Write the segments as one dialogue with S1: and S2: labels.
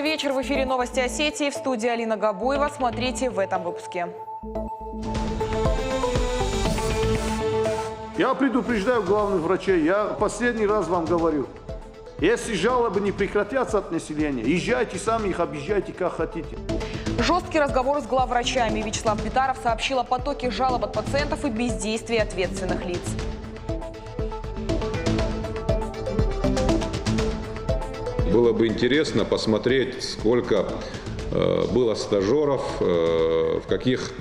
S1: вечер. В эфире новости Осетии. В студии Алина Габуева. Смотрите в этом выпуске.
S2: Я предупреждаю главных врачей, я последний раз вам говорю, если жалобы не прекратятся от населения, езжайте сами, их объезжайте как хотите.
S1: Жесткий разговор с главврачами. Вячеслав Битаров сообщил о потоке жалоб от пациентов и бездействии ответственных лиц.
S3: Было бы интересно посмотреть, сколько было стажеров, в каких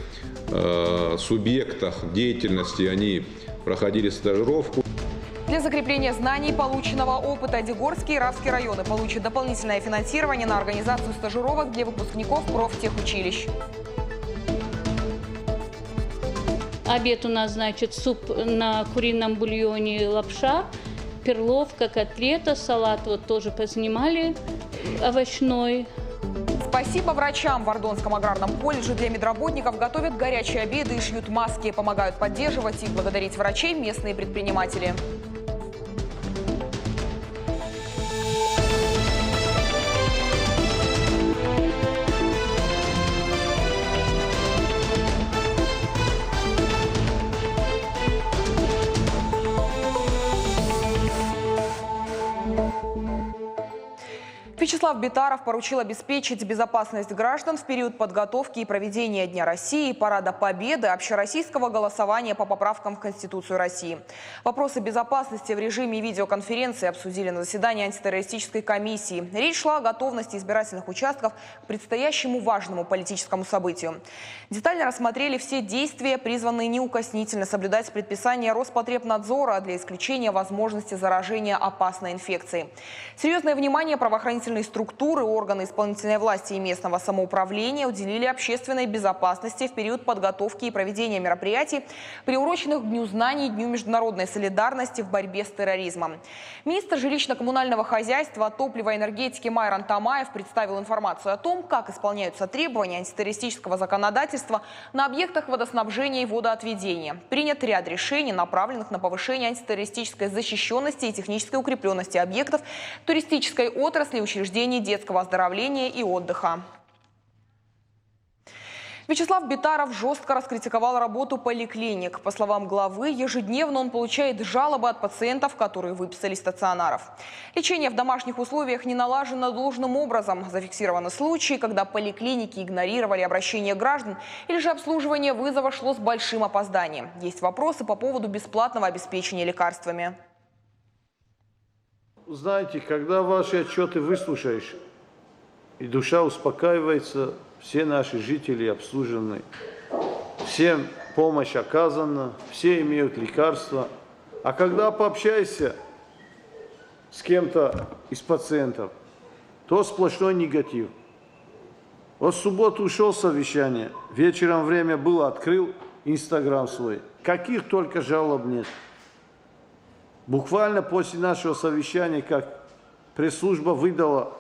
S3: субъектах деятельности они проходили стажировку.
S1: Для закрепления знаний и полученного опыта Дегорский и Равский районы получат дополнительное финансирование на организацию стажировок для выпускников профтехучилищ.
S4: Обед у нас, значит, суп на курином бульоне, лапша, перловка, котлета, салат вот тоже поснимали овощной.
S1: Спасибо врачам. В Ордонском аграрном колледже для медработников готовят горячие обеды и шьют маски. Помогают поддерживать и благодарить врачей местные предприниматели. Вячеслав Битаров поручил обеспечить безопасность граждан в период подготовки и проведения Дня России, Парада Победы, общероссийского голосования по поправкам в Конституцию России. Вопросы безопасности в режиме видеоконференции обсудили на заседании антитеррористической комиссии. Речь шла о готовности избирательных участков к предстоящему важному политическому событию. Детально рассмотрели все действия, призванные неукоснительно соблюдать предписания Роспотребнадзора для исключения возможности заражения опасной инфекцией. Серьезное внимание правоохранительные структуры, органы исполнительной власти и местного самоуправления уделили общественной безопасности в период подготовки и проведения мероприятий, приуроченных к Дню знаний и Дню международной солидарности в борьбе с терроризмом. Министр жилищно-коммунального хозяйства, топлива и энергетики Майран Тамаев представил информацию о том, как исполняются требования антитеррористического законодательства на объектах водоснабжения и водоотведения. Принят ряд решений, направленных на повышение антитеррористической защищенности и технической укрепленности объектов туристической отрасли, учреждений детского оздоровления и отдыха. Вячеслав Битаров жестко раскритиковал работу поликлиник. По словам главы, ежедневно он получает жалобы от пациентов, которые выписали стационаров. Лечение в домашних условиях не налажено должным образом. Зафиксированы случаи, когда поликлиники игнорировали обращения граждан или же обслуживание вызова шло с большим опозданием. Есть вопросы по поводу бесплатного обеспечения лекарствами.
S2: Знаете, когда ваши отчеты выслушаешь, и душа успокаивается, все наши жители обслужены, всем помощь оказана, все имеют лекарства. А когда пообщаешься с кем-то из пациентов, то сплошной негатив. Вот в субботу ушел с совещания, вечером время было, открыл Инстаграм свой. Каких только жалоб нет. Буквально после нашего совещания, как пресс-служба выдала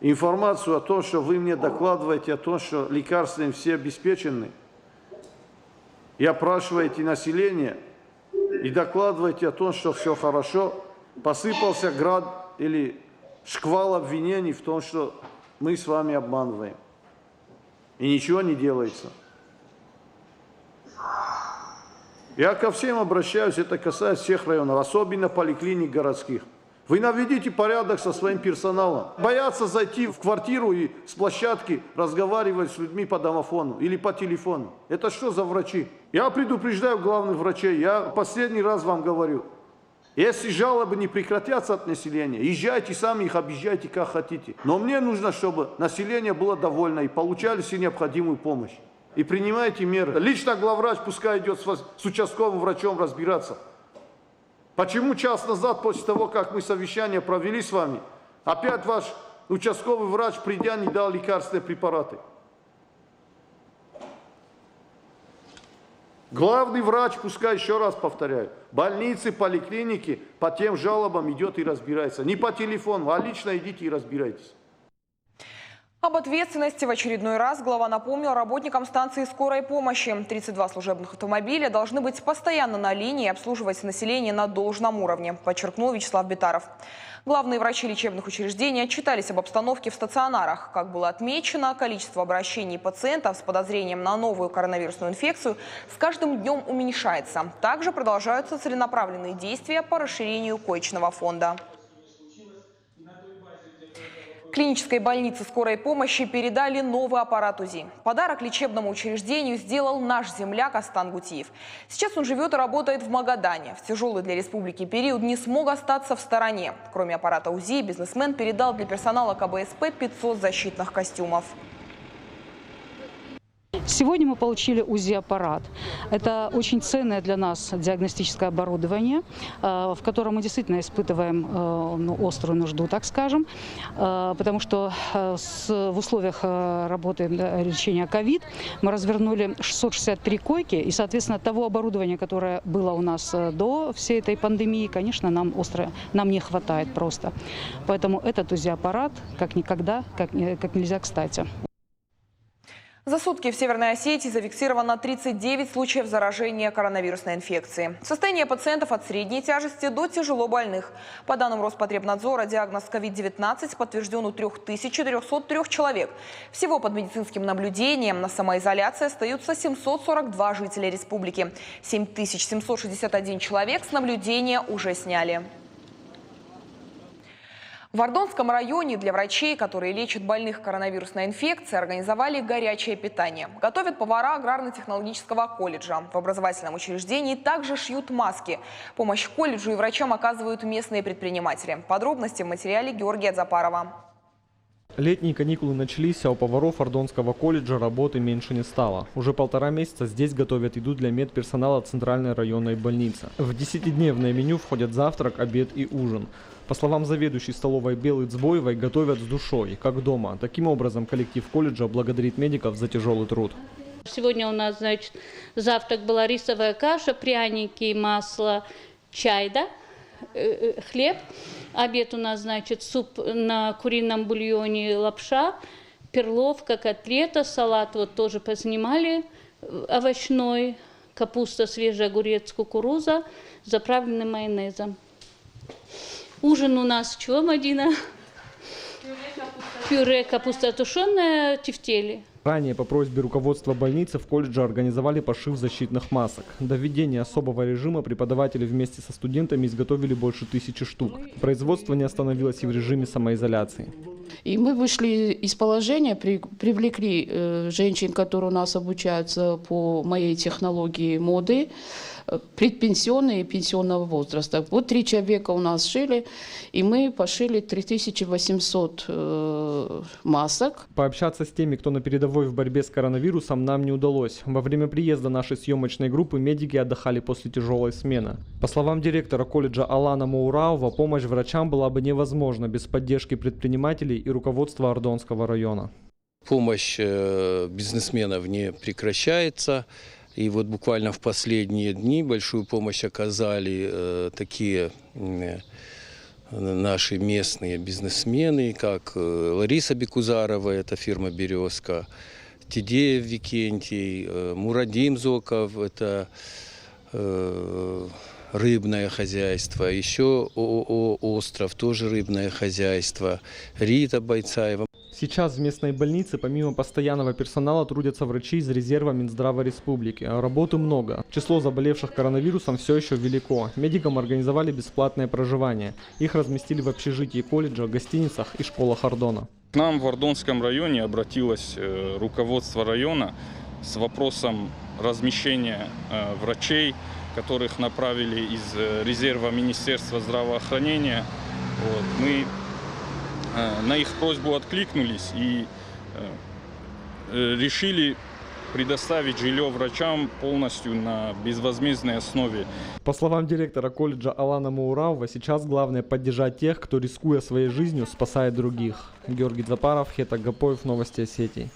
S2: информацию о том, что вы мне докладываете о том, что лекарствами все обеспечены, и опрашиваете население, и докладываете о том, что все хорошо, посыпался град или шквал обвинений в том, что мы с вами обманываем. И ничего не делается. Я ко всем обращаюсь, это касается всех районов, особенно поликлиник городских. Вы наведите порядок со своим персоналом. Боятся зайти в квартиру и с площадки разговаривать с людьми по домофону или по телефону. Это что за врачи? Я предупреждаю главных врачей, я последний раз вам говорю. Если жалобы не прекратятся от населения, езжайте сами, их объезжайте как хотите. Но мне нужно, чтобы население было довольно и получали всю необходимую помощь. И принимайте меры. Лично главврач пускай идет с участковым врачом разбираться. Почему час назад, после того, как мы совещание провели с вами, опять ваш участковый врач, придя, не дал лекарственные препараты? Главный врач, пускай, еще раз повторяю, больницы, поликлиники по тем жалобам идет и разбирается. Не по телефону, а лично идите и разбирайтесь.
S1: Об ответственности в очередной раз глава напомнил работникам станции скорой помощи. 32 служебных автомобиля должны быть постоянно на линии и обслуживать население на должном уровне, подчеркнул Вячеслав Битаров. Главные врачи лечебных учреждений отчитались об обстановке в стационарах. Как было отмечено, количество обращений пациентов с подозрением на новую коронавирусную инфекцию с каждым днем уменьшается. Также продолжаются целенаправленные действия по расширению коечного фонда. Клинической больнице скорой помощи передали новый аппарат УЗИ. Подарок лечебному учреждению сделал наш земляк Астан Гутиев. Сейчас он живет и работает в Магадане. В тяжелый для республики период не смог остаться в стороне. Кроме аппарата УЗИ, бизнесмен передал для персонала КБСП 500 защитных костюмов.
S5: Сегодня мы получили УЗИ-аппарат. Это очень ценное для нас диагностическое оборудование, в котором мы действительно испытываем острую нужду, так скажем, потому что в условиях работы лечения ковид мы развернули 663 койки, и, соответственно, того оборудования, которое было у нас до всей этой пандемии, конечно, нам не хватает просто. Поэтому этот УЗИ-аппарат как никогда, как нельзя кстати.
S1: За сутки в Северной Осетии зафиксировано 39 случаев заражения коронавирусной инфекцией. Состояние пациентов от средней тяжести до тяжело больных. По данным Роспотребнадзора, диагноз COVID-19 подтвержден у 3403 человек. Всего под медицинским наблюдением на самоизоляции остаются 742 жителя республики. 7761 человек с наблюдения уже сняли. В Ардонском районе для врачей, которые лечат больных коронавирусной инфекцией, организовали горячее питание. Готовят повара аграрно-технологического колледжа. В образовательном учреждении также шьют маски. Помощь колледжу и врачам оказывают местные предприниматели. Подробности в материале Георгия Запарова.
S6: Летние каникулы начались, а у поваров Ардонского колледжа работы меньше не стало. Уже 1,5 месяца здесь готовят еду для медперсонала Центральной районной больницы. В 10-дневное меню входят завтрак, обед и ужин. По словам заведующей столовой Белы Цбоевой, готовят с душой, как дома. Таким образом, коллектив колледжа благодарит медиков за тяжелый труд.
S4: Сегодня у нас, завтрак была рисовая каша, пряники, масло, чай, хлеб. Обед у нас, суп на курином бульоне, лапша, перловка, котлета, салат тоже поснимали овощной, капуста, свежий огурец, кукуруза, заправленный майонезом. Ужин у нас чего, Мадина? Пюре, капуста тушеная, тефтели.
S6: Ранее по просьбе руководства больницы в колледже организовали пошив защитных масок. До введения особого режима преподаватели вместе со студентами изготовили больше 1000 штук. Производство не остановилось и в режиме самоизоляции.
S7: И мы вышли из положения, привлекли женщин, которые у нас обучаются по моей технологии моды, предпенсионные и пенсионного возраста. Вот 3 человека у нас шили, и мы пошили 3800 масок.
S6: Пообщаться с теми, кто на передовой в борьбе с коронавирусом, нам не удалось. Во время приезда нашей съемочной группы медики отдыхали после тяжелой смены. По словам директора колледжа Алана Моураува, помощь врачам была бы невозможна без поддержки предпринимателей и руководства Ардонского района.
S8: Помощь бизнесменов не прекращается. И вот буквально в последние дни большую помощь оказали такие наши местные бизнесмены, как Лариса Бекузарова, это фирма «Березка», Тидеев Викентий, Мурадим Зоков, это рыбное хозяйство, еще ООО «Остров», тоже рыбное хозяйство, Рита Бойцаева.
S6: Сейчас в местной больнице помимо постоянного персонала трудятся врачи из резерва Минздрава республики. Работы много. Число заболевших коронавирусом все еще велико. Медикам организовали бесплатное проживание. Их разместили в общежитии колледжа, гостиницах и школах Ардона.
S9: К нам в Ардонском районе обратилось руководство района с вопросом размещения врачей, которых направили из резерва Министерства здравоохранения. Мы на их просьбу откликнулись и решили предоставить жилье врачам полностью на безвозмездной основе.
S6: По словам директора колледжа Алана Моураува, сейчас главное поддержать тех, кто, рискуя своей жизнью, спасает других. Георгий Запаров, Хета Гапоев, Новости Осетии.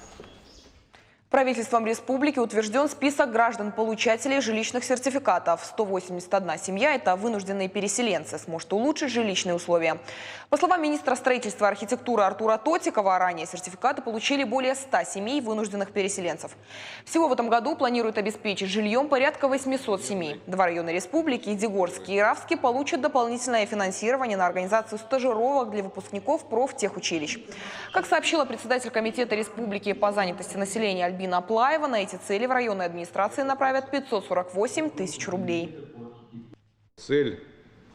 S1: Правительством республики утвержден список граждан-получателей жилищных сертификатов. 181 семья – это вынужденные переселенцы, сможет улучшить жилищные условия. По словам министра строительства и архитектуры Артура Тотикова, ранее сертификаты получили более 100 семей вынужденных переселенцев. Всего в этом году планируют обеспечить жильем порядка 800 семей. Два района республики, Едигорский и Иравский, получат дополнительное финансирование на организацию стажировок для выпускников профтехучилищ. Как сообщила председатель комитета республики по занятости населения Альбина Аплаева, на эти цели в районной администрации направят 548 тысяч рублей.
S3: Цель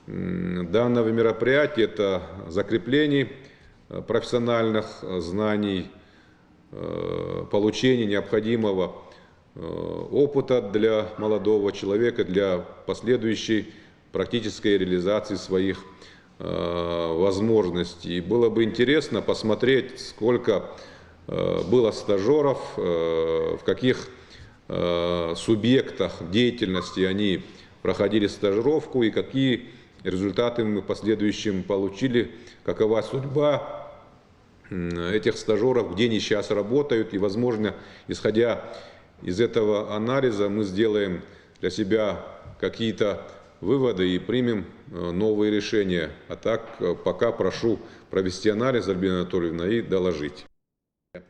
S3: данного мероприятия – это закрепление профессиональных знаний, получение необходимого опыта для молодого человека, для последующей практической реализации своих возможностей. Было бы интересно посмотреть, сколько было стажеров, в каких субъектах деятельности они проходили стажировку и какие результаты мы в последующем получили, какова судьба этих стажеров, где они сейчас работают. И, возможно, исходя из этого анализа, мы сделаем для себя какие-то выводы и примем новые решения. А так, пока прошу провести анализ, Альбина Анатольевна, и доложить.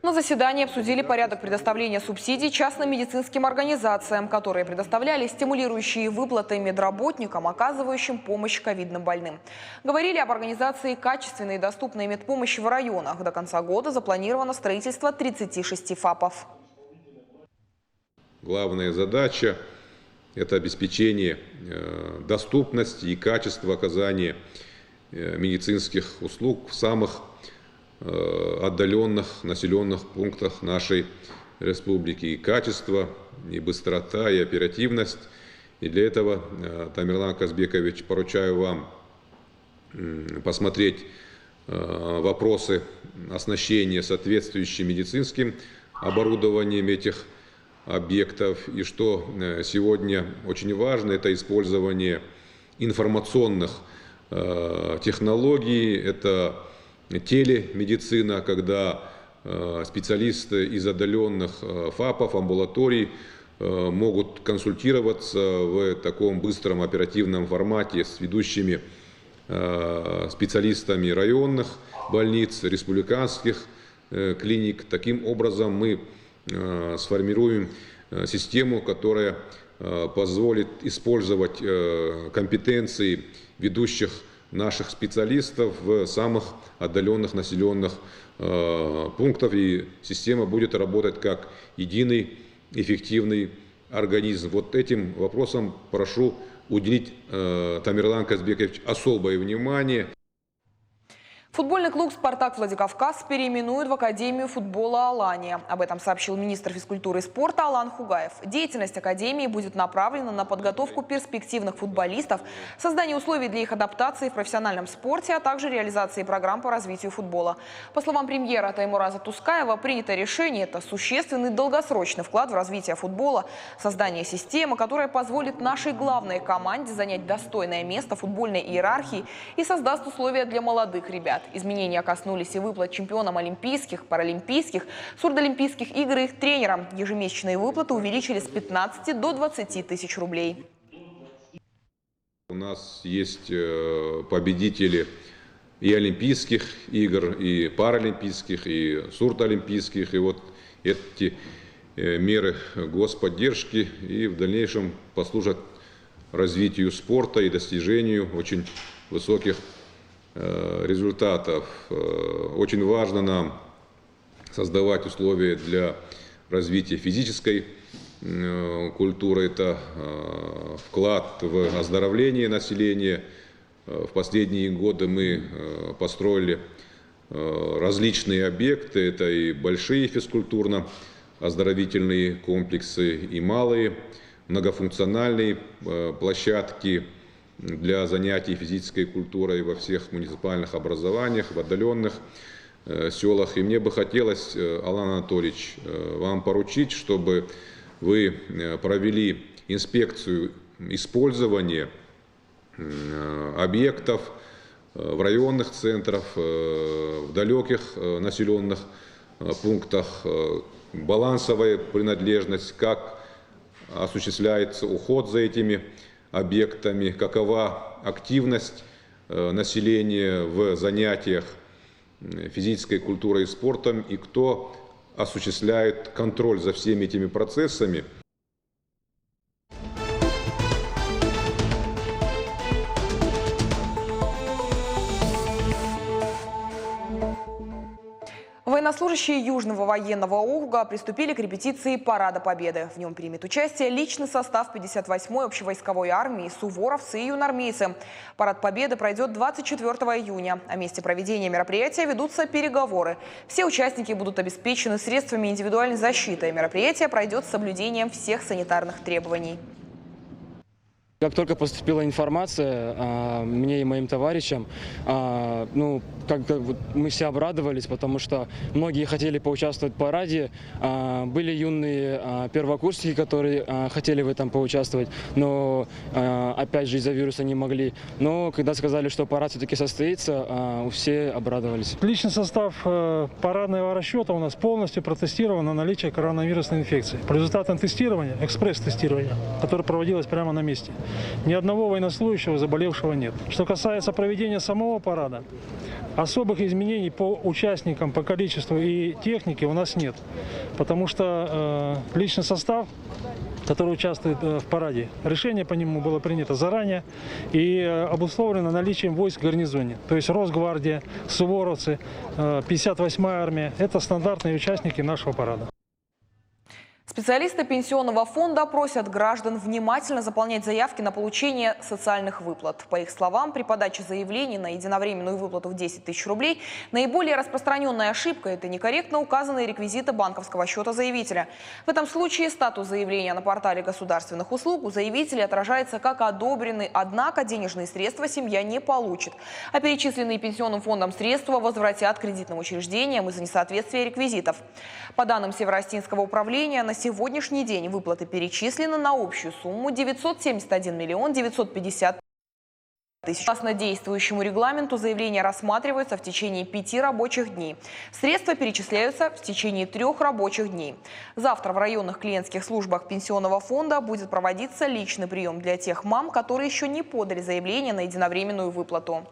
S1: На заседании обсудили порядок предоставления субсидий частным медицинским организациям, которые предоставляли стимулирующие выплаты медработникам, оказывающим помощь ковидным больным. Говорили об организации качественной и доступной медпомощи в районах. До конца года запланировано строительство 36 ФАПов.
S3: Главная задача – это обеспечение доступности и качества оказания медицинских услуг в самых отдаленных населенных пунктах нашей республики. И качество, и быстрота, и оперативность. И для этого, Тамерлан Казбекович, поручаю вам посмотреть вопросы оснащения соответствующим медицинским оборудованием этих объектов. И что сегодня очень важно, это использование информационных технологий, это телемедицина, когда специалисты из отдаленных ФАПов, амбулаторий могут консультироваться в таком быстром оперативном формате с ведущими специалистами районных больниц, республиканских клиник. Таким образом мы сформируем систему, которая позволит использовать компетенции ведущих наших специалистов в самых отдаленных населенных пунктах, и система будет работать как единый эффективный организм. Вот этим вопросом прошу уделить, Тамерлан Казбекович, особое внимание.
S1: Футбольный клуб «Спартак» Владикавказ переименуют в Академию футбола «Алания». Об этом сообщил министр физкультуры и спорта Алан Хугаев. Деятельность Академии будет направлена на подготовку перспективных футболистов, создание условий для их адаптации в профессиональном спорте, а также реализации программ по развитию футбола. По словам премьера Таймураза Тускаева, принято решение – это существенный долгосрочный вклад в развитие футбола, создание системы, которая позволит нашей главной команде занять достойное место в футбольной иерархии и создаст условия для молодых ребят. Изменения коснулись и выплат чемпионам олимпийских, паралимпийских, сурдолимпийских игр и их тренерам. Ежемесячные выплаты увеличили с 15 до 20 тысяч рублей.
S3: У нас есть победители и олимпийских игр, и паралимпийских, и сурдолимпийских. И вот эти меры господдержки и в дальнейшем послужат развитию спорта и достижению очень высоких результатов. Очень важно нам создавать условия для развития физической культуры. Это вклад в оздоровление населения. В последние годы мы построили различные объекты. Это и большие физкультурно-оздоровительные комплексы, и малые многофункциональные площадки для занятий физической культурой во всех муниципальных образованиях, в отдаленных селах. И мне бы хотелось, Алан Анатольевич, вам поручить, чтобы вы провели инспекцию использования объектов в районных центрах, в далеких населенных пунктах балансовая принадлежность, как осуществляется уход за этими объектами, какова активность населения в занятиях физической культурой и спортом и кто осуществляет контроль за всеми этими процессами.
S1: Военнослужащие Южного военного округа приступили к репетиции Парада Победы. В нем примет участие личный состав 58-й общевойсковой армии, суворовцы и юнармейцы. Парад Победы пройдет 24 июня. О месте проведения мероприятия ведутся переговоры. Все участники будут обеспечены средствами индивидуальной защиты. Мероприятие пройдет с соблюдением всех санитарных требований.
S10: Как только поступила информация мне и моим товарищам, мы все обрадовались, потому что многие хотели поучаствовать в параде. Были юные первокурсники, которые хотели в этом поучаствовать, но опять же из-за вируса не могли. Но когда сказали, что парад все-таки состоится, все обрадовались.
S11: Личный состав парадного расчета у нас полностью протестирован на наличие коронавирусной инфекции. По результатам тестирования, экспресс-тестирования, которое проводилось прямо на месте, ни одного военнослужащего заболевшего нет. Что касается проведения самого парада, особых изменений по участникам, по количеству и технике у нас нет. Потому что личный состав, который участвует в параде, решение по нему было принято заранее и обусловлено наличием войск в гарнизоне. То есть Росгвардия, суворовцы, 58-я армия – это стандартные участники нашего парада.
S1: Специалисты пенсионного фонда просят граждан внимательно заполнять заявки на получение социальных выплат. По их словам, при подаче заявлений на единовременную выплату в 10 тысяч рублей наиболее распространенная ошибка – это некорректно указанные реквизиты банковского счета заявителя. В этом случае статус заявления на портале государственных услуг у заявителя отражается как одобренный, однако денежные средства семья не получит. А перечисленные пенсионным фондом средства возвратят кредитным учреждениям из-за несоответствия реквизитов. По данным Северо-Остинского управления, на сегодняшний день выплаты перечислены на общую сумму 971 миллион 950 тысяч. Согласно действующему регламенту, заявления рассматриваются в течение 5 рабочих дней. Средства перечисляются в течение 3 рабочих дней. Завтра в районных клиентских службах пенсионного фонда будет проводиться личный прием для тех мам, которые еще не подали заявление на единовременную выплату.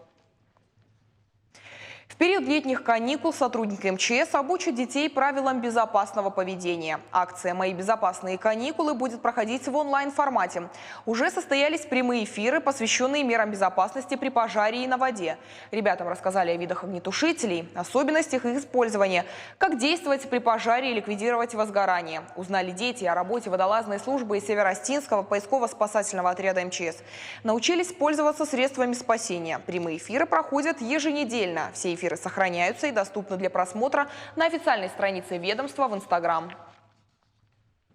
S1: В период летних каникул сотрудники МЧС обучат детей правилам безопасного поведения. Акция «Мои безопасные каникулы» будет проходить в онлайн-формате. Уже состоялись прямые эфиры, посвященные мерам безопасности при пожаре и на воде. Ребятам рассказали о видах огнетушителей, особенностях их использования, как действовать при пожаре и ликвидировать возгорание. Узнали дети о работе водолазной службы и Северо-Остинского поисково-спасательного отряда МЧС. Научились пользоваться средствами спасения. Прямые эфиры проходят еженедельно. Все эфиры сохраняются и доступны для просмотра на официальной странице ведомства в Инстаграм.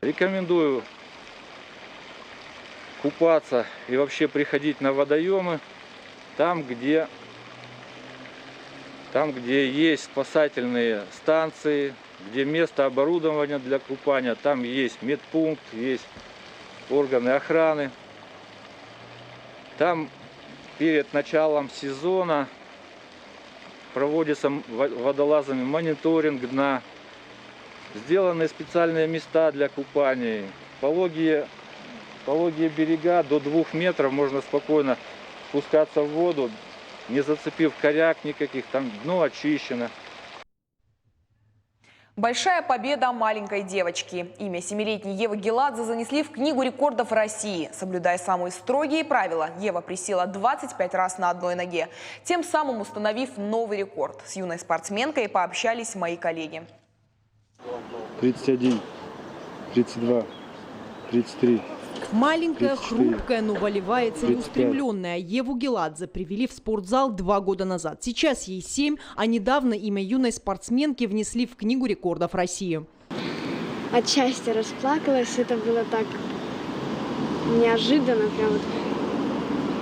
S12: Рекомендую купаться и вообще приходить на водоемы там, где есть спасательные станции, где место оборудования для купания, там есть медпункт, есть органы охраны. Там перед началом сезона проводится водолазами мониторинг дна, сделаны специальные места для купания, пологие берега до 2 метров, можно спокойно спускаться в воду, не зацепив коряк никаких, там дно очищено.
S1: Большая победа маленькой девочки. Имя 7-летней Евы Геладзе занесли в Книгу рекордов России. Соблюдая самые строгие правила, Ева присела 25 раз на одной ноге, тем самым установив новый рекорд. С юной спортсменкой пообщались мои коллеги.
S13: 31, 32, 33.
S14: Маленькая,
S13: 34,
S14: хрупкая, но волевая,
S13: 35.
S14: целеустремленная Еву Геладзе привели в спортзал 2 года назад. Сейчас ей 7, а недавно имя юной спортсменки внесли в Книгу рекордов России.
S15: Отчасти расплакалась, это было так неожиданно, прям вот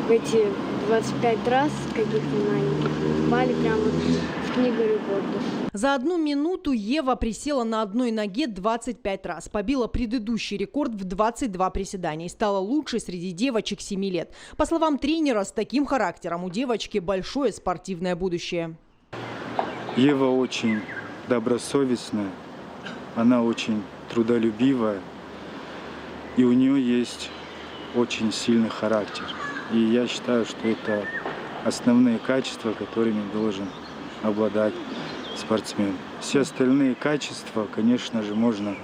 S15: в эти 25 раз каких-то маленьких попали прямо в Книгу рекордов.
S14: За 1 минуту Ева присела на одной ноге 25 раз. Побила предыдущий рекорд в 22 приседания и стала лучшей среди девочек 7 лет. По словам тренера, с таким характером у девочки большое спортивное будущее.
S13: Ева очень добросовестная, она очень трудолюбивая, и у нее есть очень сильный характер. И я считаю, что это основные качества, которыми должен обладать спортсмен. Все остальные качества, конечно же, можно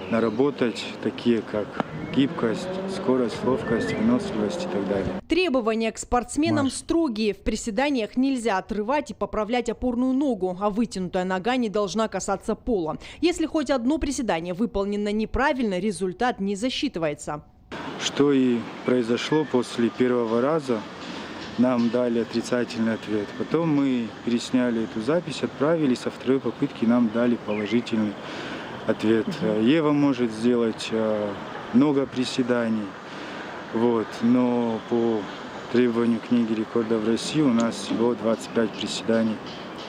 S13: наработать, такие как гибкость, скорость, ловкость, выносливость и так далее.
S14: Требования к спортсменам строгие. В приседаниях нельзя отрывать и поправлять опорную ногу, а вытянутая нога не должна касаться пола. Если хоть одно приседание выполнено неправильно, результат не засчитывается.
S13: Что и произошло после первого раза. Нам дали отрицательный ответ. Потом мы пересняли эту запись, отправили, со второй попытки нам дали положительный ответ. Ева может сделать много приседаний, но по требованию книги рекордов России у нас всего 25 приседаний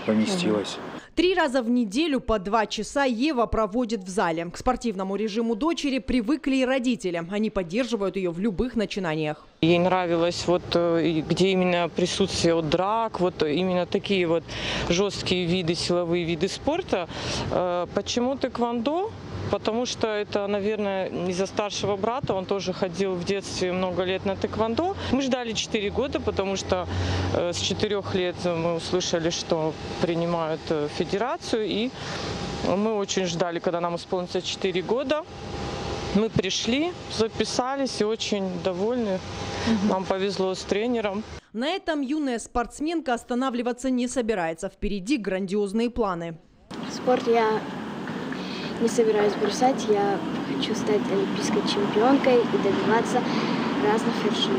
S13: поместилось.
S14: 3 раза в неделю по 2 часа Ева проводит в зале. К спортивному режиму дочери привыкли и родители. Они поддерживают ее в любых начинаниях.
S16: Ей нравилось, где именно присутствие драк, именно такие жесткие виды, силовые виды спорта. Почему тэквондо? Потому что это, наверное, из-за старшего брата. Он тоже ходил в детстве много лет на тэквондо. Мы ждали 4 года, потому что с 4 лет мы услышали, что принимают федерацию. И мы очень ждали, когда нам исполнится 4 года. Мы пришли, записались и очень довольны. Нам повезло с тренером.
S14: На этом юная спортсменка останавливаться не собирается. Впереди грандиозные планы.
S15: Спорт я не собираюсь бросать. Я хочу стать олимпийской чемпионкой и добиваться разных вершин.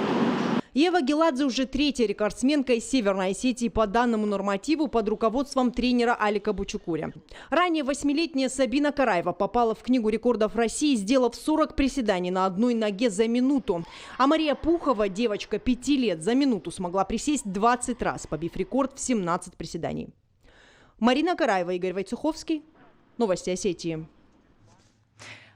S14: Ева Геладзе уже 3-я рекордсменка из Северной Осетии по данному нормативу под руководством тренера Алика Бучукуря. Ранее 8-летняя Сабина Караева попала в книгу рекордов России, сделав 40 приседаний на одной ноге за минуту. А Мария Пухова, девочка 5 лет, за минуту смогла присесть 20 раз, побив рекорд в 17 приседаний. Марина Караева, Игорь Войцеховский. Новости Осетии.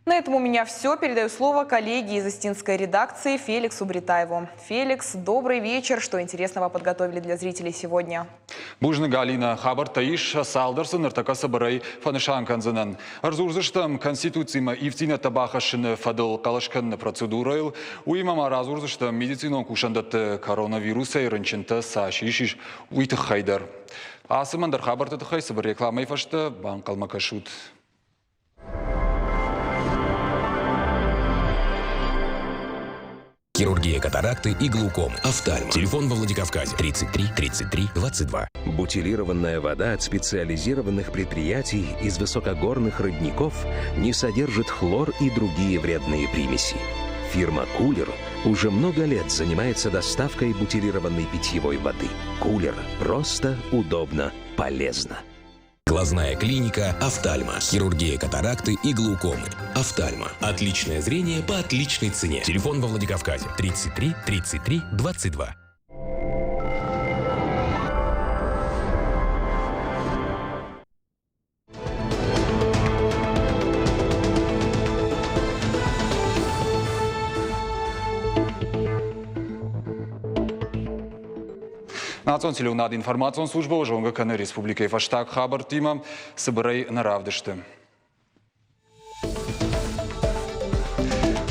S1: На этом у меня все. Передаю слово коллеге из Истинской редакции Феликсу Бритаеву. Феликс, добрый вечер. Что интересного подготовили для зрителей сегодня?
S17: Бужны Галина Хабар Таиш Салдерсон Артака Барай Фанышанканзанан. Арзурзыштам Конституцияма Ивтина Табахашин Фадл Калашкан процедурайл. Уимама разурзыштам медицинон кушандат коронавируса и рынчинта Сашишиш Уитах Хайдар. Асымандар Хабар Татахай Сабар рекламой фашта Банкалмакашут.
S18: Хирургия катаракты и глаукомы. Офтальмо. Телефон во Владикавказе 33 33 22.
S19: Бутилированная вода от специализированных предприятий из высокогорных родников не содержит хлор и другие вредные примеси. Фирма «Кулер» уже много лет занимается доставкой бутилированной питьевой воды. «Кулер» – просто, удобно, полезно.
S18: Глазная клиника «Офтальмо». Хирургия катаракты и глаукомы. «Офтальмо». Отличное зрение по отличной цене. Телефон во Владикавказе 33 33 22.
S17: Национальная информационная служба уже ОНГК Республики Фаштаг Хабар Тима Сыбырай Наравдышты.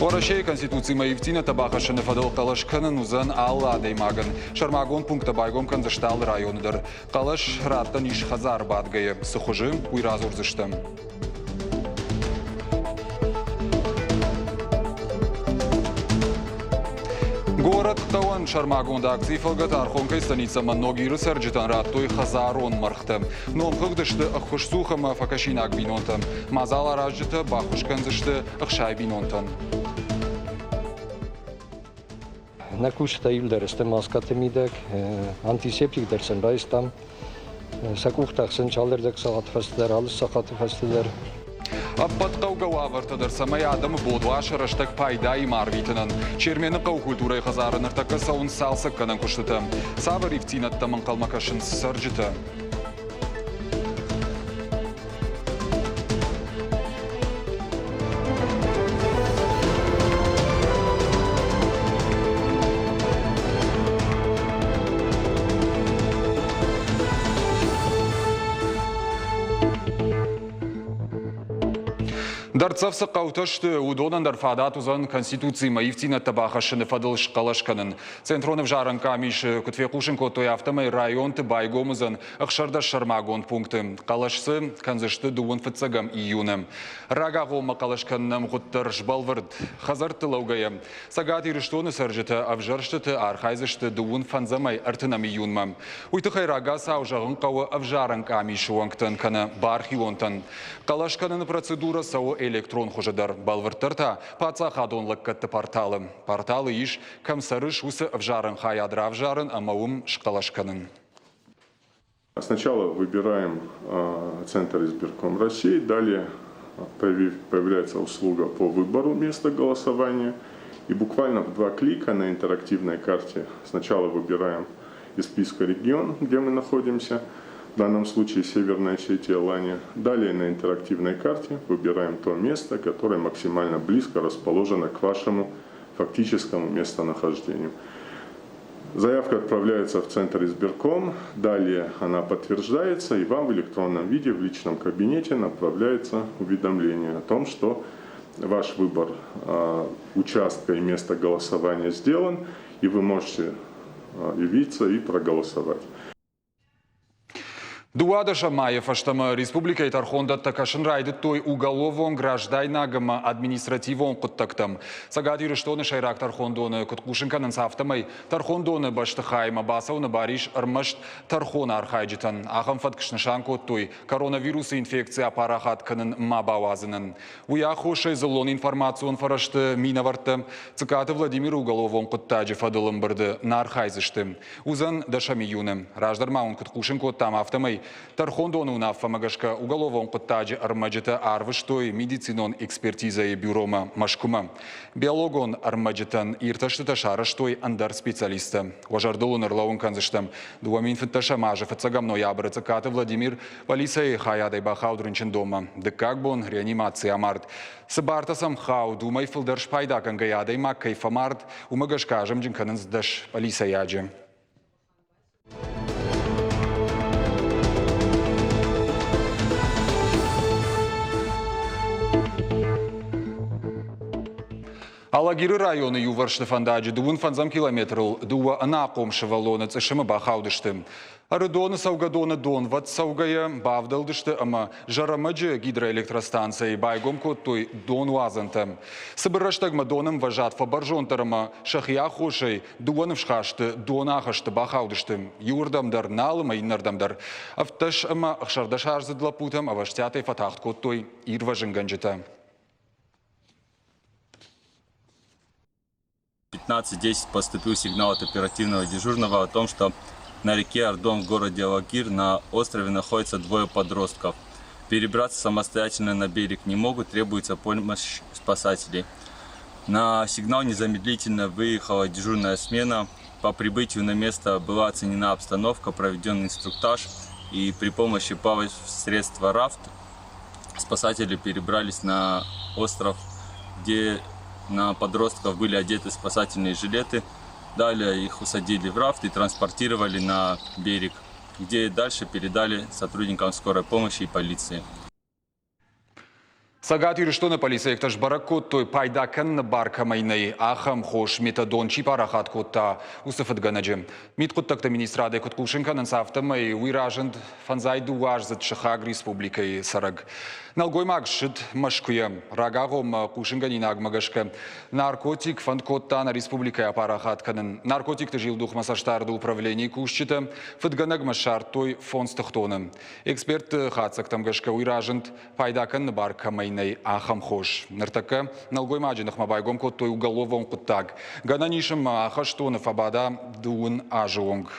S17: Орашей Конституции Маевтина Табахашин Фадл Калашкан Нузан Алла Деймаган. Шармагон пункта Байгом Канзаштал райондар. Калаш Раттан Иш Хазар Бадгае. Сухожим Уйразурзыштам. Город Тауан Шармагонда акции фалгат архонкой станица Маногиры Сарджитан Раттой Хазарон Мархтам. Ном хагдышты Ахушсухама Факашинак Бинонтам. Мазала Раджита Бахушканзышты Ахшай Бинонтан.
S20: Накушта Илдерстем Маскатемидек, антисептик дерсен Райстам, Сакухтахсен Чалердек Сахатфастер, Алис Сахатфастер.
S17: Аббаттаугава вартадар самай адам бодваша раштак пайда и марвитанан. Чермені қау культурай хазарын артака саун салсак канан куштыты. Савар ивтинатта манқалмакашын сарджыты. Дарцав сақауташты удонан дарфадат узан конституции маивтина табахашыны фадыл шқалашканын. Центроны в жаран камиш кутвекушын котой автомай районты байгомызан ақшарда шармагон пункты. Қалашсы канзышты дуын фыцагам июным. Рага гома қалашканным ғуттар жбалвырд. Хазарты лаугая. Сагат ирыштоны саржыты авжарштыты архайзышты дуын фанзамай артынам июнмам. Уйтықай рага саужағын қауы авжаран камиш уаңктын каны бархионтан. Қалашканын процедура сау электрон хожадар балвыртырта паца хадонлык катты порталы. Порталы иш камсарыш усы авжарын хаядра авжарын амаум шкалашканын.
S21: Сначала выбираем Центр избирком России, далее появляется услуга по выбору места голосования. И буквально в 2 клика на интерактивной карте сначала выбираем из списка регион, где мы находимся. В данном случае Северная Осетия, Алания. Далее на интерактивной карте выбираем то место, которое максимально близко расположено к вашему фактическому местонахождению. Заявка отправляется в Центр избирком, далее она подтверждается, и вам в электронном виде в личном кабинете направляется уведомление о том, что ваш выбор участка и места голосования сделан, и вы можете явиться и проголосовать.
S17: Дуада Шамаев, аштама республика Тархонда такашын райды той уголовон граждайнагама административон куттактам. Сагат ирыштоны шайрак Тархондоны куткушынканын сафтамай Тархондоны баштыхайма басауны бариш ырмышт Тархона архайджитан. Ахам фаткшнышан той коронавирус инфекция апарахатканын мабауазынын. Уя хошай зылон информацион фарашты минаварты. Цикаты Владимир уголовон куттаджи фадылым бырды на архайзышты. Узан дашамиюны. Раждармаун куткушын коттам автамай Тархондону на фамагашка уголовон куттаджи армаджита арвыштой медицинон экспертиза и бюрома машкума. Биологон армаджитан ирташты шараштой андар специалиста. Важардулун ырлауын канзыштам. Дуамин фытташа мажы фыцагам ноябры цикаты Владимир Валисай хаядай бахаудрынчын дома. Дыкакбон реанимация март. Сыбартасам хау думай фылдарш пайда кангаядай маккайфа март умагашка жымджин канынздаш Валисаяджи. Алагиры районы юваршты фандаджи дуын фанзам километрл дуа анақом шевалоны цышымы бахаудышты. Арыдоны саугадоны дон ват саугая бавдалдышты ама жарамаджи гидроэлектростанции байгом коттой дон уазантам. Сыбыраштагма доным важат фабаржонтарыма шахия хошей дуаным шхашты дон ахашты бахаудышты. Юрдамдар налыма иннардамдар. Авташ ама ахшардашарзы длапутам аваштятай фатахт коттой ирважын ганджита.
S22: 15:10 поступил сигнал от оперативного дежурного о том, что на реке Ардон в городе Алагир на острове находится 2 подростков. Перебраться самостоятельно на берег не могут, требуется помощь спасателей. На сигнал незамедлительно выехала дежурная смена. По прибытию на место была оценена обстановка, проведен инструктаж, и при помощи плавательного средства рафт спасатели перебрались на остров, где на подростков были одеты спасательные жилеты. Далее их усадили в рафт и транспортировали на берег, где дальше передали сотрудникам скорой помощи и полиции.
S17: Сагат юриштоны полиция екташ баракот той пайда кэнна барка майнай ахам хош метадон чипарахат котта усыфыт ганаджи. Мит коттакта министрады коткушинканын сафтамай уиражынд фанзай дуажзат шахаг республикой сараг. Налгой магшит машкуя рагагом кушинганин агмагашка. Наркотик фанкотта на республикой апарахат канын. Наркотик тажил дух масаштарды управления кушчита фытганаг машар той фон стахтоны. Эксперт хатсактам гашка уиражынд пайда кэнна барка майнай ахам хош. Нартака налгой маджинах мабайгом кот той уголовон куттаг. Гананишем ахаштоны фабада дуын ажуонг.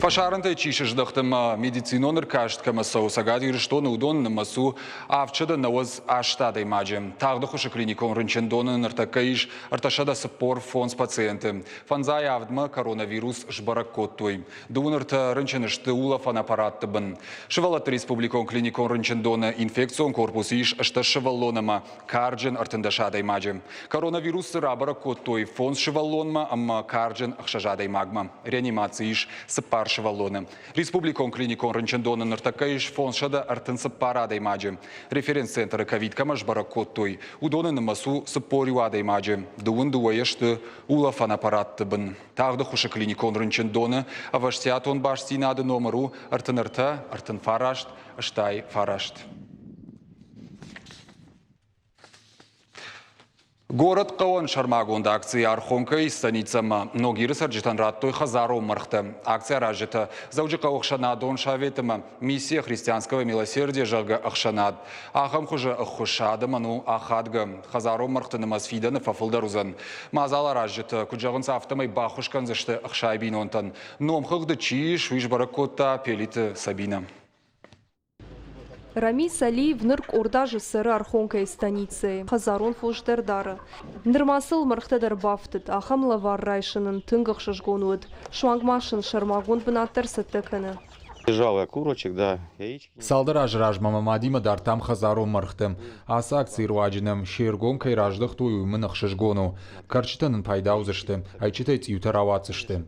S17: Пашарынты чиші ждықтым медициноныр кәшіткімі саусагады үріштоны удон намасу авчыды науыз аштады имаджы. Тағды құшы клиникон рынчындоны ныртакайш арташада спор фонс пациенты. Фанзай авдмы коронавирус жбарак коттуй. Дуынырты рынчынышты улафан аппаратты бін. Шывалатты республикон клиникон рынчындоны инфекцион корпусы иш ашты шываллоныма карджын артындашады имаджы. Коронавирус рабарак коттуй фонс шываллонма, амма карджын ақшажады имагма. Реанимация иш сыпар шываллоны. Республикон клиникон рынчындоны ныртакайш фоншада артынсы парада имаджы. Референс-центры ковид-кама жбарак коттуй. Удоны намасу сыпорю ада имаджы. Дуын дуаешты улафан аппаратты бін. Тағды құшы клиникон рынчындоны аваштиатон баш синады номеру артынырта, артын фарашт, аштай фарашт. Город Каон Шармагонда акции Архонкой станицама Ногиры сарджитан раттой хазару мархта. Акция ражита заужика охшанадон шаветама миссия христианского милосердия жага ахшанад. Ахам хуже ахушада ману ахадга хазару мархта намазфиданы фафылдарузан. Мазала ражита куджагын сафтамай бахушкан зашты ахшайбинонтан. Номхыгды чиш вишбаракота пелиты Сабина.
S2: Рамис Алиев нырк ордажы сыры Архонкай станицы. Хазарон фошдердары. Нырмасыл мырхтадар бафтыд. Ахамла варрайшынын тынгық шышгонуыд. Шуангмашын шармагон бынаттар сыттыкыны.
S5: Жалы курочек, да, яички. Салдыраж ражмама мадима дар там хазарон мырхтым. Аса акции руаджиным шергонкай раждых туй мынық шышгону. Карчитанын пайда узышты. Айчитайц ютаравацышты.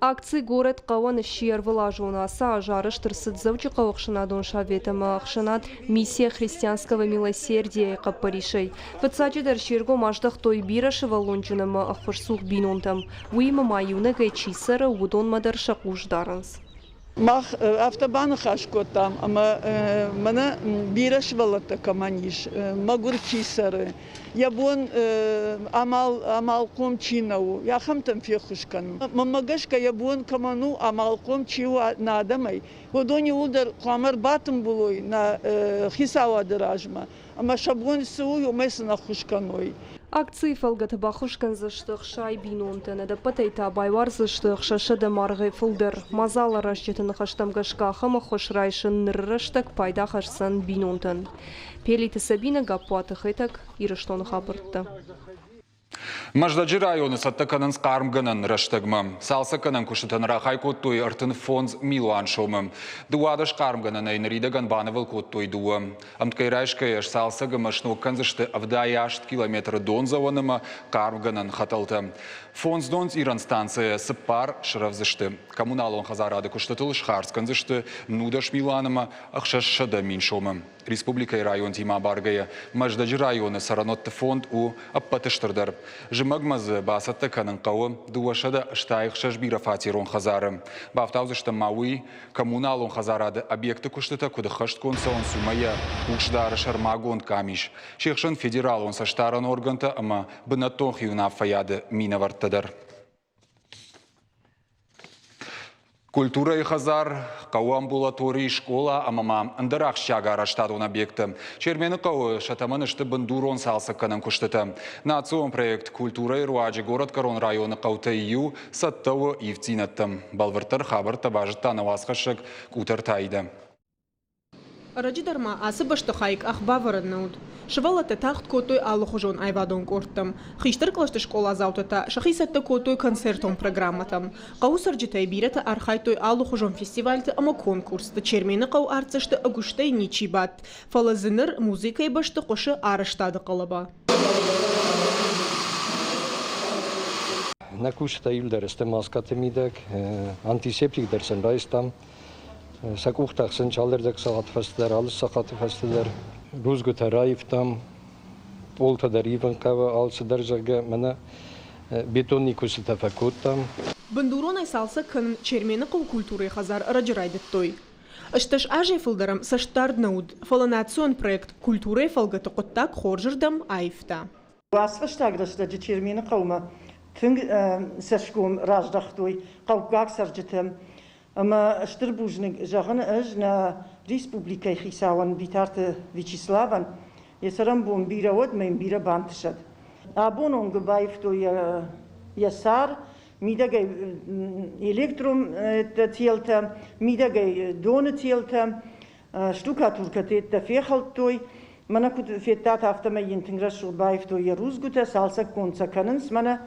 S2: Акции город Каон щер вылажуна аса жарыш тырсыд завчика охшанадон шаветама охшанад миссия христианского милосердия капаришей. Вацаджидар щерго маждах той бираши валончунама ахфарсух бинонтам. Уима маюна гайчисара удон мадар шакуждаранс.
S23: Мах автобаны хашкотам, ама мана бираш валата каманиш, магур чисары. Ябон амалком чинау, я хамтам фехушкан. Мамагашка ябон каману амалком чиу надамай. Водони удар камер батым булой на хисава дражма. Ама шаблон суу месна хушканой.
S2: Акции фалгата бахушкан заштых шай бинонтен, да патайта байвар заштых шашада маргай фулдер. Мазала рашчетен хаштам гашка хама хошрайшын нырраштак пайда хашсан бинонтен. Пелиты Сабина гапуаты хайтак ирыштон хабыртты.
S17: Маждаджи районы саттаканын скармганын раштагмам. Салсаканын кушытын рахай коттуй артын фонз милуан шомым. Дуада шкармганын айнридаган банавыл коттуй дуа. Амткайрайшкай аш салсагам ашнуккан зашты авдаяшт километр дон заваныма кармганын хаталты. Фонз донз иран станция сыппар шыравзышты. Коммуналон хазарады куштатыл шхарскан зашты нудаш миланыма ахшашшада мин шомым. Республика и район Тима Баргая, Маждаджи районы саранотты фонд у аппатыштырдар. Жымагмазы басатты канын қауы дуашада штайық шашбира фатирон хазары. Бафтаузышты мауи коммуналон хазарады объекты куштыта куды хашткон саон сумая ушдары шармагон камиш. Шехшын федерал он саштаран органта, ама бынатон хиуна фаяды минаварттадар. Культура и хазар, кау амбулатории школа, амама андырах щага раштадон объекты. Чермені кау шатамын ішті бандурон салсы канын күштіті. Национ проект «Культура и руаджи» город Корон районы қауты ию саттауы евтинаттым. Балвыртыр хабар табажыттан авасқашық кутыр тайды.
S24: Раджидарма асы баштыхайк ахбавырыннауд. Шывалаты тахт котой аллахужон айвадон корттым. Хиштыр клашты школа заутата, шахисатты котой концертон программатам. Қау сарджитай бирата архайтой аллахужон фестивальты ама конкурсты. Чермені қау арцышты агуштай ничибат. Фалазыныр музыкай башты қошы арыштады қалаба.
S20: Накушта юлдересте маскаты мидек, антисептик дерсен райстам. Сакухтахсын чалдырдык сағат фастылар, алыс сақаты фастылар. Рузгута райфтам, полтадар иванкава, алсыдар жағы, мәна бетонный кусыта факуттам.
S24: Бандуронай салса кын чермені қыл культуры хазар раджирайдыт той. Ышташ ажай фылдарым саштарднауд, фаланацион проект культуры фалгаты қоттак хоржырдам айфта.
S25: Асфаштаграшда чермені қаума, тынг сашком раждахтой, қаугак саржытым. Ама штырбужник жағын ыж на республикай хисауан битарты Вячеславан, есарам бом бира од, мен бира бантышад. Абон он гыбаев то ясар, мидагай электрум телта, мидагай доны телта, штукатурка тетта фехалтой, мана кут феттат автома интеграшул байфто ярузгута салса конца канынс, мана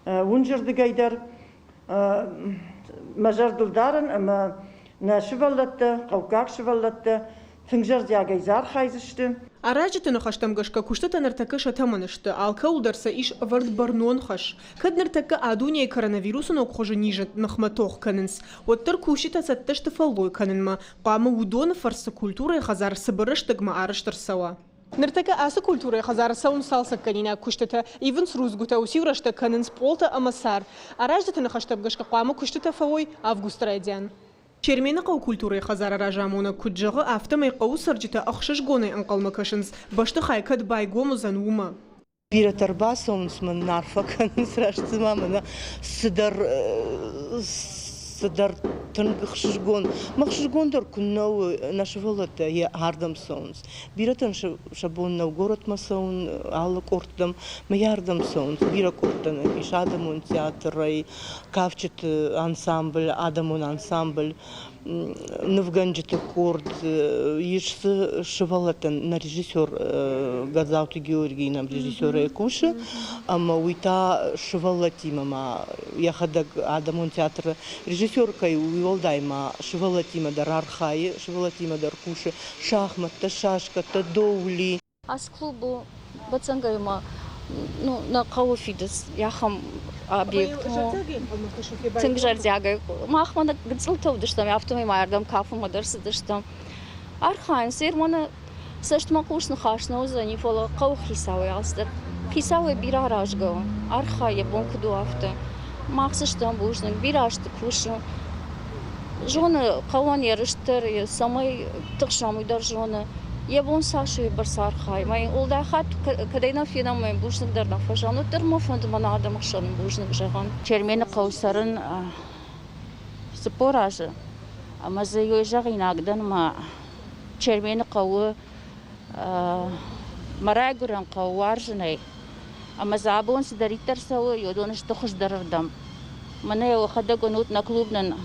S25: унжырдыгайдар мажардулдаран, ама на шываллатта, қауқақ шываллатта, фингжар дягай зар хайзышты.
S24: Аражетыны хаштамгашка кушты нартакы шатаманышты, алка ударса иш вард барнон хаш. Кад нартакы адуния коронавирусын окхожа ниже нахматох канынс. Оттар кушита сатташты фаллой канынма. Қамы удоны фарса культуры хазар сыбырыштыгма арыштырсава. Нартака асы культуры хазар саун салса канина куштата ивенс рузгута усиврашта канынс полта амасар. Аражетыны хаштамгашка қамы куштата фавой август радиан. Чермена қау культуры хазара ражамуна куджығы автомай қау сарджита ақшыш гоны анқалмакашынс, башты хайкад байгому занума.
S4: Биратар басомс ман нарфакан срашцыма мана сыдар тынгықшыш гон. Мақшыш гондар күннау нашывалата я ардам соунс. Биратан шабоннау город масаун аллық орттам, ма ярдам соунс. Бирак орттан иш адамун театрай, кавчет ансамбль, адамун ансамбль. Навганджита корд, ешсы шывалатан на режиссер Гадзауты Георгий, нам режиссера Якуши, ама уйта шывалати мама, я хадаг адамун театра режиссеркой уйолдайма шывалатима дар архаи, шывалатима дар куши, шахмат, та шашка, та доули.
S6: Аз клубу бацангайма, ну на кауфидес, яхам объект. Цынгжардягай. Махмана гцылтов дыштам, автомай майардам кафу мадарсы дыштам. Архайн сермана саштма кушны хашна узани фола кау хисавы алстыр. Хисавы бира ражгау. Архай ябонку ду авто. Махсыштам бужны бирашты кушу. Жоны каван ярыштыр, самай тыкшам уйдар жоны. Ябон сашу барсар хай. Май улда хат кадайна финам май бужны дарна фажан. Утырма фонд мана адам хшан бужны жаган. Чермени каусарын споражы. Ама за ёжаг инагдан ма чермени кавы марайгуран кавы варжынай. Ама за абон сидаритар савы ёдоныш тухыш дарырдам. Мана я хада гонут на клубнан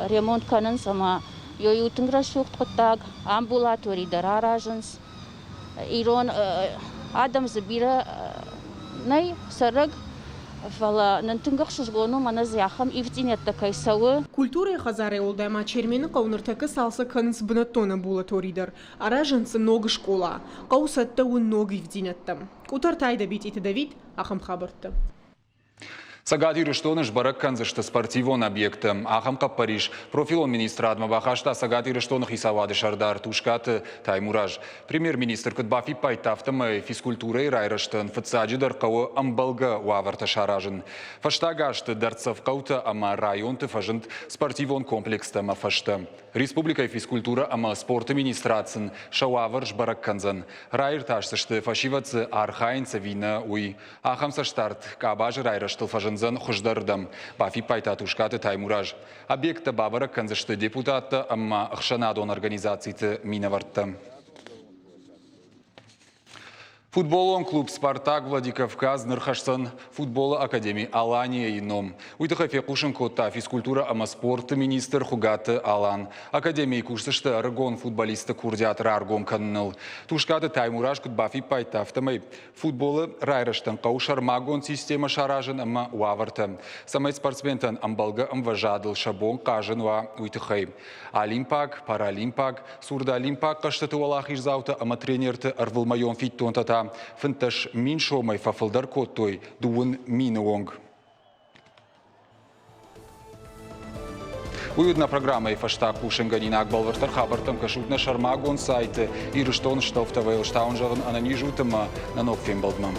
S6: ремонт канын сама Йоютынгра шуқтықтаг, амбулаторий дараражынс. Ирон адам забира най сарыг фала нантынгах шужгону маназ яхам ивтинет такай савы.
S24: Культура хазары олдайма чермени қауныртакы салса канынс бынаттона булаторидар. Аражынсы много школа. Қаусатта он много ивдинеттам. Кутартайда бит ити Давид, ахам хабыртты.
S17: Сагати Рыштоныш барак канзышты спортивон объектом. Ахамка Париж. Профилон министра Адмабахашта Сагати Рыштоных Исавады Шардар Тушкаты Таймураж. Премьер-министр Кутбафи Пайтафтам физкультуры Райраштын Фацаджидар Кау Амбалга Уаварта Шаражын. Фаштагашты Дарцев Каута Ама районты фажынт спортивон комплекстама фашта. Республика физкультура Ама спорта министрацин Шауаварш барак канзан. Райрташсышты фашивацы Архайнца Вина Уй. Ахамса Штарт Кабажи Райраштыл фажын Зан хуждардам. Бафи Пайтатушкаты Таймураж. Объекта Бабара канзышты депутатта, амма хшанадон организацийты минавартта. Футболон клуб «Спартак» Владикавказ Нырхашсан футбола академии Алания и Ном. Уйтыха фекушын кота физкультура ама спорта министр Хугаты Алан. Академии курсышты аргон футболисты курдиатыр аргом канныл. Тушкаты Таймураж Кутбафи Пайтафтамай. Футболы райраштан каушар магон система шаражын ама уаварта. Самай спортсментан амбалга амважадыл шабон кажын ва уйтыхай. Олимпак, Паралимпак, Сурдалимпак каштаты валах ирзаута ама тренерты арвылмайон фиттонтата. Фынташ мин шомай фафылдар коттой дуын мины онг. Уютна программа и фаштак пушенганина акбалвартар хабартам кашутна шармагон сайты и рыштон штофтавайл штаунжаван ананижутама на ног фембалдмам.